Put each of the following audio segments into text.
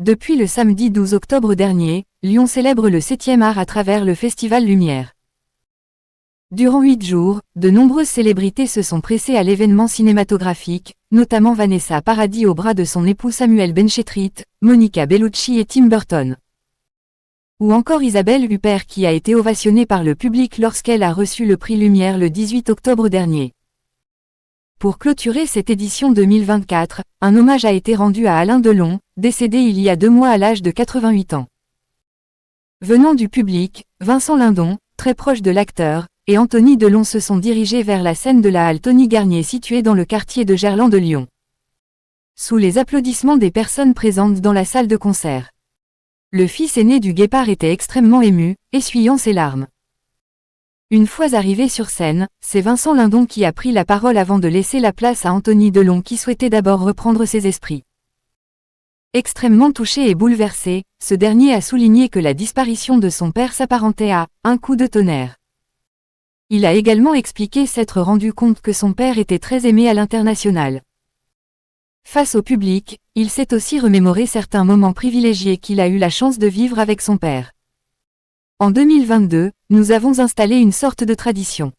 Depuis le samedi 12 octobre dernier, Lyon célèbre le 7e art à travers le Festival Lumière. Durant 8 jours, de nombreuses célébrités se sont pressées à l'événement cinématographique, notamment Vanessa Paradis au bras de son époux Samuel Benchetrit, Monica Bellucci et Tim Burton. Ou encore Isabelle Huppert qui a été ovationnée par le public lorsqu'elle a reçu le prix Lumière le 18 octobre dernier. Pour clôturer cette édition 2024, un hommage a été rendu à Alain Delon, décédé il y a 2 mois à l'âge de 88 ans. Venant du public, Vincent Lindon, très proche de l'acteur, et Anthony Delon se sont dirigés vers la scène de la halle Tony Garnier située dans le quartier de Gerland de Lyon. Sous les applaudissements des personnes présentes dans la salle de concert. Le fils aîné du Guépard était extrêmement ému, essuyant ses larmes. Une fois arrivé sur scène, c'est Vincent Lindon qui a pris la parole avant de laisser la place à Anthony Delon qui souhaitait d'abord reprendre ses esprits. Extrêmement touché et bouleversé, ce dernier a souligné que la disparition de son père s'apparentait à « un coup de tonnerre ». Il a également expliqué s'être rendu compte que son père était très aimé à l'international. Face au public, il s'est aussi remémoré certains moments privilégiés qu'il a eu la chance de vivre avec son père. En 2022, nous avons installé une sorte de tradition.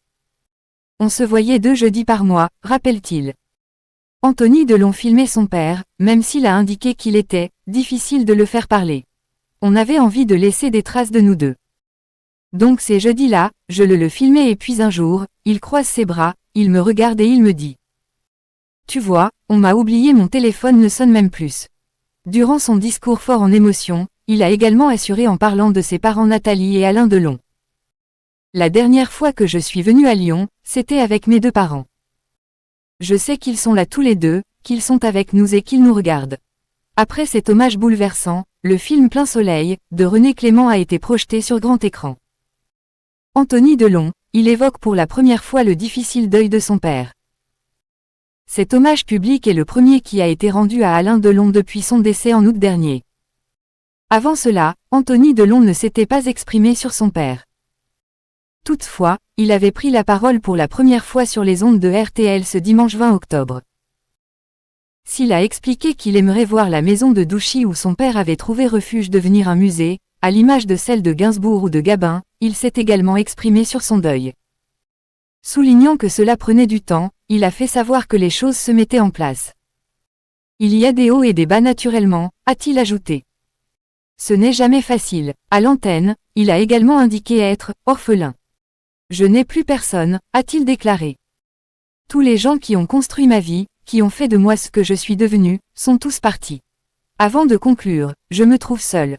On se voyait 2 jeudis par mois, rappelle-t-il. Anthony Delon filmait son père, même s'il a indiqué qu'il était difficile de le faire parler. On avait envie de laisser des traces de nous deux. Donc ces jeudis-là, je le filmais et puis un jour, il croise ses bras, il me regarde et il me dit « Tu vois, on m'a oublié, mon téléphone ne sonne même plus. » Durant son discours fort en émotion, il a également assuré en parlant de ses parents Nathalie et Alain Delon. La dernière fois que je suis venu à Lyon, c'était avec mes 2 parents. Je sais qu'ils sont là tous les deux, qu'ils sont avec nous et qu'ils nous regardent. Après cet hommage bouleversant, le film Plein Soleil, de René Clément a été projeté sur grand écran. Anthony Delon, il évoque pour la première fois le difficile deuil de son père. Cet hommage public est le premier qui a été rendu à Alain Delon depuis son décès en août dernier. Avant cela, Anthony Delon ne s'était pas exprimé sur son père. Toutefois, il avait pris la parole pour la première fois sur les ondes de RTL ce dimanche 20 octobre. S'il a expliqué qu'il aimerait voir la maison de Douchy où son père avait trouvé refuge devenir un musée, à l'image de celle de Gainsbourg ou de Gabin, il s'est également exprimé sur son deuil. Soulignant que cela prenait du temps, il a fait savoir que les choses se mettaient en place. Il y a des hauts et des bas naturellement, a-t-il ajouté. Ce n'est jamais facile. À l'antenne, il a également indiqué être orphelin. Je n'ai plus personne, a-t-il déclaré. Tous les gens qui ont construit ma vie, qui ont fait de moi ce que je suis devenu, sont tous partis. Avant de conclure, je me trouve seul.